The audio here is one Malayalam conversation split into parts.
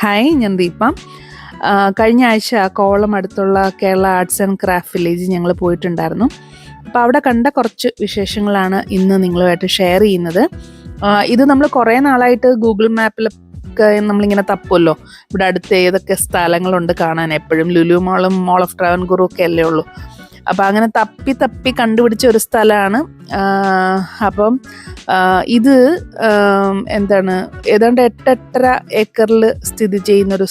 ഹായ്, ഞാൻ ദീപ. കഴിഞ്ഞ ആഴ്ച കോവളം അടുത്തുള്ള Kerala arts and craft village ഞങ്ങൾ പോയിട്ടുണ്ടായിരുന്നു. അപ്പോൾ അവിടെ കണ്ട കുറച്ച് വിശേഷങ്ങളാണ് ഇന്ന് നിങ്ങളുമായിട്ട് ഷെയർ ചെയ്യുന്നത്. ഇത് നമ്മൾ കുറേ നാളായിട്ട് ഗൂഗിൾ മാപ്പിലൊക്കെ നമ്മളിങ്ങനെ തപ്പുമല്ലോ, ഇവിടെ അടുത്ത് ഏതൊക്കെ സ്ഥലങ്ങളുണ്ട് കാണാൻ. എപ്പോഴും ലുലു മാളും മോൾ ഓഫ് ട്രാവൻകൂറും ഒക്കെ അല്ലേ ഉള്ളൂ. അപ്പം അങ്ങനെ തപ്പി കണ്ടുപിടിച്ച ഒരു സ്ഥലമാണ്. അപ്പം ഇത് ഏതാണ്ട് 8.5 ഏക്കറിൽ സ്ഥിതി ചെയ്യുന്നൊരു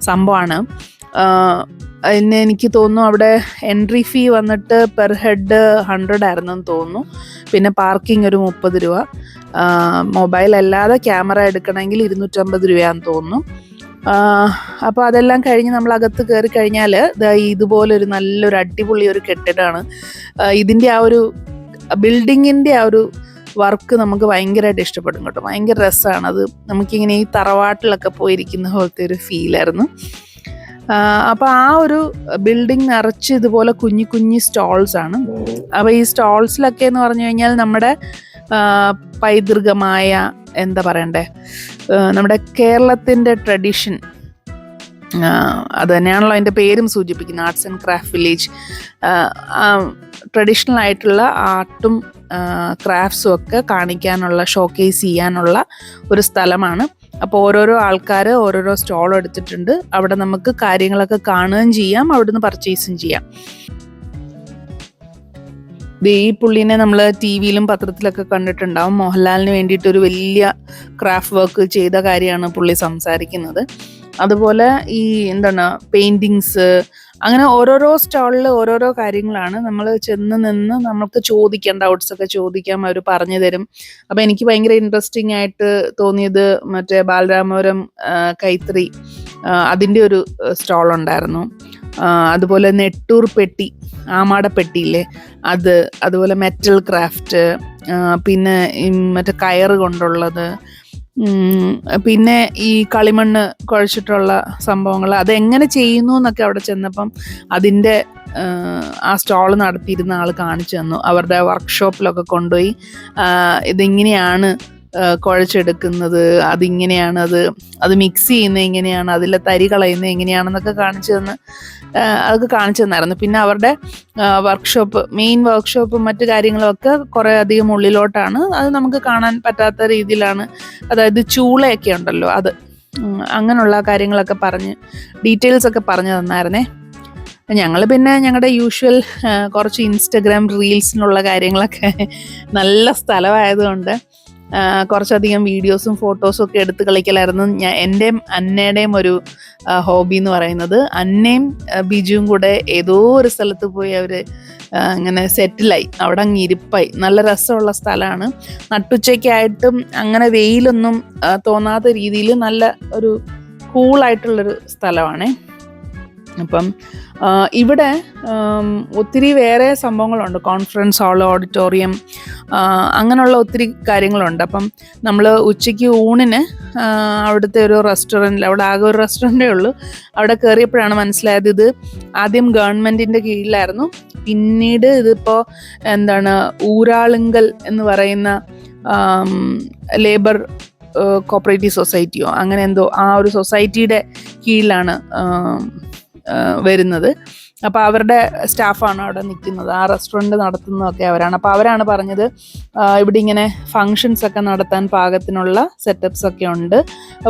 സംഭവമാണ്. അതിന് എനിക്ക് തോന്നുന്നു അവിടെ എൻട്രി ഫീ വന്നിട്ട് പെർ ഹെഡ് 100 ആയിരുന്നെന്ന് തോന്നുന്നു. പിന്നെ പാർക്കിംഗ് ഒരു 30 രൂപ. മൊബൈൽ അല്ലാതെ ക്യാമറ എടുക്കണമെങ്കിൽ 250 രൂപയാണെന്ന് തോന്നുന്നു. അപ്പോൾ അതെല്ലാം കഴിഞ്ഞ് നമ്മൾ അകത്ത് കയറി കഴിഞ്ഞാൽ ഇതുപോലൊരു നല്ലൊരു അടിപൊളി ഒരു കെട്ടിടമാണ്. ഇതിൻ്റെ ആ ഒരു ബിൽഡിങ്ങിൻ്റെ ആ ഒരു വർക്ക് നമുക്ക് ഭയങ്കരമായിട്ട് ഇഷ്ടപ്പെടും കേട്ടോ. ഭയങ്കര രസമാണ് അത്. നമുക്കിങ്ങനെ ഈ തറവാട്ടിലൊക്കെ പോയിരിക്കുന്ന പോലത്തെ ഒരു ഫീലായിരുന്നു. അപ്പോൾ ആ ഒരു ബിൽഡിംഗ് നിറച്ച് ഇതുപോലെ കുഞ്ഞു സ്റ്റോൾസ് ആണ്. അപ്പോൾ ഈ സ്റ്റോൾസിലൊക്കെ എന്ന് പറഞ്ഞു കഴിഞ്ഞാൽ നമ്മുടെ പൈതൃകമായ എന്താ പറയണ്ടേ, നമ്മുടെ കേരളത്തിൻ്റെ ട്രഡീഷൻ അത് തന്നെയാണല്ലോ അതിൻ്റെ പേരും സൂചിപ്പിക്കുന്നത്, arts and craft village. Traditional ആയിട്ടുള്ള ആർട്ടും ക്രാഫ്റ്റ്സും ഒക്കെ കാണിക്കാനുള്ള, ഷോക്കേസ് ചെയ്യാനുള്ള ഒരു സ്ഥലമാണ്. അപ്പോൾ ഓരോരോ ആൾക്കാർ ഓരോരോ സ്റ്റോൾ എടുത്തിട്ടുണ്ട്. അവിടെ നമുക്ക് കാര്യങ്ങളൊക്കെ കാണുകയും ചെയ്യാം, അവിടുന്ന് പർച്ചേസും ചെയ്യാം. ഈ പുള്ളീനെ നമ്മൾ ടി വിയിലും പത്രത്തിലൊക്കെ കണ്ടിട്ടുണ്ടാവും. മോഹൻലാലിന് വേണ്ടിയിട്ടൊരു വലിയ ക്രാഫ്റ്റ് വർക്ക് ചെയ്ത കാര്യമാണ് പുള്ളി സംസാരിക്കുന്നത്. അതുപോലെ ഈ പെയിൻറ്റിങ്സ്, അങ്ങനെ ഓരോരോ സ്റ്റാളിൽ ഓരോരോ കാര്യങ്ങളാണ്. നമ്മൾ ചെന്ന് നിന്ന് നമുക്ക് ചോദിക്കാം, ഡൗട്ട്സൊക്കെ ചോദിക്കാം, അവർ പറഞ്ഞു തരും. അപ്പോൾ എനിക്ക് ഭയങ്കര ഇൻട്രസ്റ്റിംഗ് ആയിട്ട് തോന്നിയത് മറ്റേ ബാലരാമപുരം കൈത്തറി, അതിൻ്റെ ഒരു സ്റ്റോൾ ഉണ്ടായിരുന്നു. അതുപോലെ നെട്ടൂർ പെട്ടി, ആമാടപ്പെട്ടിയില്ലേ അത്, അതുപോലെ മെറ്റൽ ക്രാഫ്റ്റ്, പിന്നെ മറ്റേ കയറ് കൊണ്ടുള്ളത്, പിന്നെ ഈ കളിമണ്ണ് കുഴച്ചിട്ടുള്ള സംഭവങ്ങൾ അതെങ്ങനെ ചെയ്യുന്നു എന്നൊക്കെ അവിടെ ചെന്നപ്പം അതിൻ്റെ ആ സ്റ്റോൾ നടത്തിയിരുന്ന ആൾ കാണിച്ചു തന്നു. അവരുടെ വർക്ക്ഷോപ്പിലൊക്കെ കൊണ്ടുപോയി ഇതിങ്ങനെയാണ് കുഴച്ചെടുക്കുന്നത്, അതിങ്ങനെയാണ്, അത് മിക്സ് ചെയ്യുന്നത് എങ്ങനെയാണ്, അതിലെ തരി കളയുന്നത് എങ്ങനെയാണെന്നൊക്കെ അതൊക്കെ കാണിച്ചു തന്നായിരുന്നു. പിന്നെ അവരുടെ മെയിൻ വർക്ക്ഷോപ്പും മറ്റു കാര്യങ്ങളുമൊക്കെ കുറേ അധികം ഉള്ളിലോട്ടാണ്. അത് നമുക്ക് കാണാൻ പറ്റാത്ത രീതിയിലാണ്. അതായത് ചൂളയൊക്കെ ഉണ്ടല്ലോ, അത് അങ്ങനെയുള്ള കാര്യങ്ങളൊക്കെ ഡീറ്റെയിൽസ് ഒക്കെ പറഞ്ഞു തന്നായിരുന്നേ. ഞങ്ങൾ പിന്നെ ഞങ്ങളുടെ യൂഷ്വൽ കുറച്ച് ഇൻസ്റ്റഗ്രാം റീൽസിനുള്ള കാര്യങ്ങളൊക്കെ, നല്ല സ്ഥലമായതുകൊണ്ട് കുറച്ചധികം വീഡിയോസും ഫോട്ടോസും ഒക്കെ എടുത്ത് കളിക്കലായിരുന്നു. എൻ്റെയും അന്നയുടെയും ഒരു ഹോബി എന്ന് പറയുന്നത്. അന്നയും ബിജുവും കൂടെ ഏതോ ഒരു സ്ഥലത്ത് പോയി അവർ അങ്ങനെ സെറ്റിലായി, അവിടെ അങ്ങ് ഇരിപ്പായി. നല്ല രസമുള്ള സ്ഥലമാണ്. നട്ടുച്ചയ്ക്കായിട്ടും അങ്ങനെ വെയിലൊന്നും തോന്നാത്ത രീതിയിൽ നല്ല ഒരു കൂളായിട്ടുള്ളൊരു സ്ഥലമാണേ. അപ്പം ഇവിടെ ഒത്തിരി വേറെ സംഭവങ്ങളുണ്ട്. കോൺഫറൻസ് ഹാള്, ഓഡിറ്റോറിയം, അങ്ങനെയുള്ള ഒത്തിരി കാര്യങ്ങളുണ്ട്. അപ്പം നമ്മൾ ഉച്ചയ്ക്ക് ഊണിന് അവിടുത്തെ ഒരു റെസ്റ്റോറൻറ്റിൽ, അവിടെ ആകെ ഒരു റെസ്റ്റോറൻറ്റേ ഉള്ളൂ, അവിടെ കയറിയപ്പോഴാണ് മനസ്സിലായത് ഇത് ആദ്യം ഗവൺമെൻറ്റിൻ്റെ കീഴിലായിരുന്നു. പിന്നീട് ഇതിപ്പോൾ ഊരാളുങ്കൽ എന്ന് പറയുന്ന ലേബർ കോപ്പറേറ്റീവ് സൊസൈറ്റിയോ അങ്ങനെ എന്തോ, ആ ഒരു സൊസൈറ്റിയുടെ കീഴിലാണ് വരുന്നത്. അപ്പോൾ അവരുടെ സ്റ്റാഫാണ് അവിടെ നിൽക്കുന്നത്. ആ റെസ്റ്റോറൻറ്റ് നടത്തുന്നതൊക്കെ അവരാണ്. അപ്പോൾ അവരാണ് പറഞ്ഞത് ഇവിടെ ഇങ്ങനെ ഫങ്ഷൻസ് ഒക്കെ നടത്താൻ പാകത്തിനുള്ള സെറ്റപ്സ് ഒക്കെ ഉണ്ട്.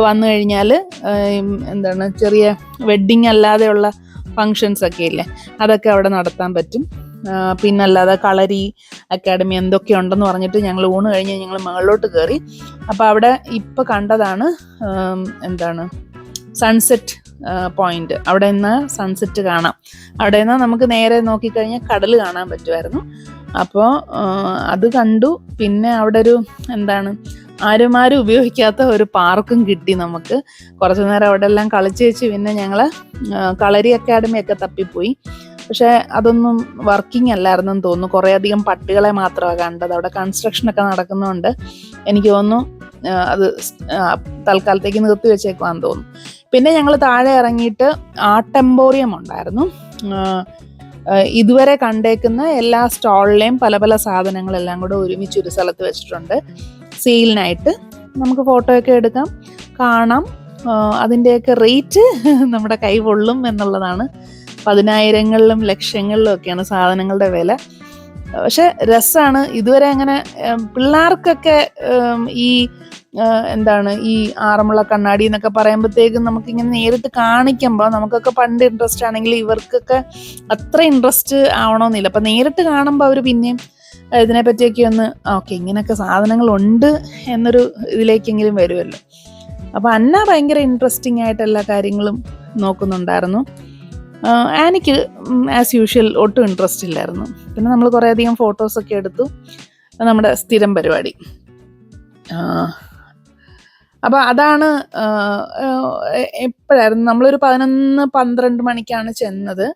വന്നു കഴിഞ്ഞാൽ ചെറിയ വെഡ്ഡിങ് അല്ലാതെയുള്ള ഫങ്ഷൻസ് ഒക്കെ ഇല്ലേ, അതൊക്കെ അവിടെ നടത്താൻ പറ്റും. പിന്നല്ലാതെ കളരി അക്കാഡമി എന്തൊക്കെ ഉണ്ടെന്ന് പറഞ്ഞിട്ട് ഞങ്ങൾ ഊണ് കഴിഞ്ഞ് ഞങ്ങൾ മുകളിലോട്ട് കയറി. അപ്പോൾ അവിടെ ഇപ്പോൾ കണ്ടതാണ് സൺസെറ്റ് പോയിന്റ്. അവിടെ നിന്ന് സൺസെറ്റ് കാണാം. അവിടെ നിന്ന് നമുക്ക് നേരെ നോക്കിക്കഴിഞ്ഞാൽ കടൽ കാണാൻ പറ്റുമായിരുന്നു. അപ്പോൾ അത് കണ്ടു. പിന്നെ അവിടെ ഒരു ആരും ഉപയോഗിക്കാത്ത ഒരു പാർക്കും കിട്ടി നമുക്ക്. കുറച്ചു നേരം അവിടെ എല്ലാം കളിച്ച് വെച്ച് പിന്നെ ഞങ്ങൾ കളരി അക്കാഡമിയൊക്കെ തപ്പിപ്പോയി. പക്ഷേ അതൊന്നും വർക്കിംഗ് അല്ലായിരുന്നെന്ന് തോന്നുന്നു. കുറേ അധികം പട്ടികളെ മാത്രമാണ് കണ്ടത്. അവിടെ കൺസ്ട്രക്ഷനൊക്കെ നടക്കുന്നതുകൊണ്ട് എനിക്ക് തോന്നുന്നു അത് തൽക്കാലത്തേക്ക് നിർത്തി വെച്ചേക്കുവാന്ന് തോന്നുന്നു. പിന്നെ ഞങ്ങൾ താഴെ ഇറങ്ങിയിട്ട് ആർട്ട് എംപോറിയം ഉണ്ടായിരുന്നു. ഇതുവരെ കണ്ടേക്കുന്ന എല്ലാ സ്റ്റോളിലെയും പല പല സാധനങ്ങളെല്ലാം കൂടെ ഒരുമിച്ച് ഒരു സ്ഥലത്ത് വെച്ചിട്ടുണ്ട് സെയിലിനായിട്ട്. നമുക്ക് ഫോട്ടോയൊക്കെ എടുക്കാം, കാണാം, അതിൻ്റെയൊക്കെ റേറ്റ് നമ്മുടെ കൈ പൊള്ളും എന്നുള്ളതാണ്. 10,000-ങ്ങളിലും ലക്ഷങ്ങളിലും ഒക്കെയാണ് സാധനങ്ങളുടെ വില. പക്ഷെ രസമാണ്. ഇതുവരെ അങ്ങനെ പിള്ളേർക്കൊക്കെ ഈ എന്താണ് ഈ ആറന്മുള കണ്ണാടി എന്നൊക്കെ പറയുമ്പോഴത്തേക്കും നമുക്കിങ്ങനെ നേരിട്ട് കാണിക്കുമ്പോൾ നമുക്കൊക്കെ പണ്ട് ഇൻട്രസ്റ്റ് ആണെങ്കിൽ ഇവർക്കൊക്കെ അത്ര ഇൻട്രസ്റ്റ് ആവണമെന്നില്ല. അപ്പം നേരിട്ട് കാണുമ്പോൾ അവർ പിന്നെയും ഇതിനെപ്പറ്റിയൊക്കെ ഒന്ന് ഓക്കെ ഇങ്ങനെയൊക്കെ സാധനങ്ങളുണ്ട് എന്നൊരു ഇതിലേക്കെങ്കിലും വരുമല്ലോ. അപ്പോൾ അന്ന ഭയങ്കര ഇൻട്രസ്റ്റിംഗ് ആയിട്ട് എല്ലാ കാര്യങ്ങളും നോക്കുന്നുണ്ടായിരുന്നു. എനിക്ക് ആസ് യൂഷ്വൽ ഒട്ടും ഇൻട്രസ്റ്റ് ഇല്ലായിരുന്നു. പിന്നെ നമ്മൾ കുറേയധികം ഫോട്ടോസൊക്കെ എടുത്തു, നമ്മുടെ സ്ഥിരം പരിപാടി. അപ്പോൾ അതാണ്. എപ്പോഴായിരുന്നു നമ്മളൊരു 11-12 മണിക്കാണ് ചെന്നത്.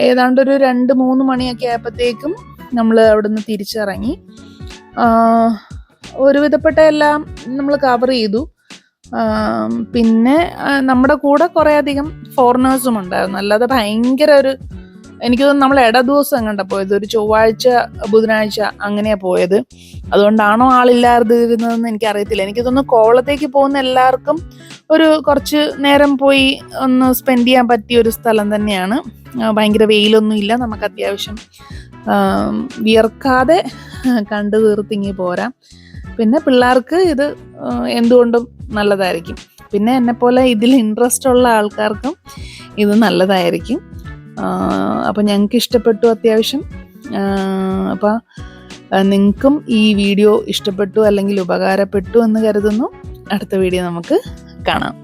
ഏതാണ്ടൊരു 2-3 മണിയൊക്കെ ആയപ്പോഴത്തേക്കും നമ്മൾ അവിടുന്ന് തിരിച്ചിറങ്ങി. ഒരുവിധപ്പെട്ട എല്ലാം നമ്മൾ കവർ ചെയ്തു. പിന്നെ നമ്മുടെ കൂടെ കുറേ അധികം ഫോറിനേഴ്സും ഉണ്ടായിരുന്നു. അല്ലാതെ ഭയങ്കര ഒരു എനിക്ക് തോന്നുന്നു നമ്മൾ ദിവസം എങ്ങാണ്ടാ പോയത്, ഒരു ചൊവ്വാഴ്ച ബുധനാഴ്ച അങ്ങനെയാണ് പോയത്. അതുകൊണ്ടാണോ ആളില്ലാതിരുന്നതെന്ന് എനിക്കറിയത്തില്ല. എനിക്ക് തോന്നുന്നു കോവളത്തേക്ക് പോകുന്ന എല്ലാവർക്കും ഒരു കുറച്ച് നേരം പോയി ഒന്ന് സ്പെൻഡ് ചെയ്യാൻ പറ്റിയ ഒരു സ്ഥലം തന്നെയാണ്. ഭയങ്കര വെയിലൊന്നും ഇല്ല, നമുക്ക് അത്യാവശ്യം വിയർക്കാതെ കണ്ടു തീർത്തിങ്ങി പോരാം. പിന്നെ പിള്ളേർക്ക് ഇത് എന്തുകൊണ്ടും നല്ലതായിരിക്കും. പിന്നെ എന്നെപ്പോലെ ഇതിൽ ഇൻട്രസ്റ്റ് ഉള്ള ആൾക്കാർക്കും ഇത് നല്ലതായിരിക്കും. അപ്പം ഞങ്ങൾക്ക് ഇഷ്ടപ്പെട്ടു അത്യാവശ്യം. അപ്പം നിങ്ങൾക്കും ഈ വീഡിയോ ഇഷ്ടപ്പെട്ടു അല്ലെങ്കിൽ ഉപകാരപ്പെട്ടു എന്ന് കരുതുന്നു. അടുത്ത വീഡിയോ നമുക്ക് കാണാം.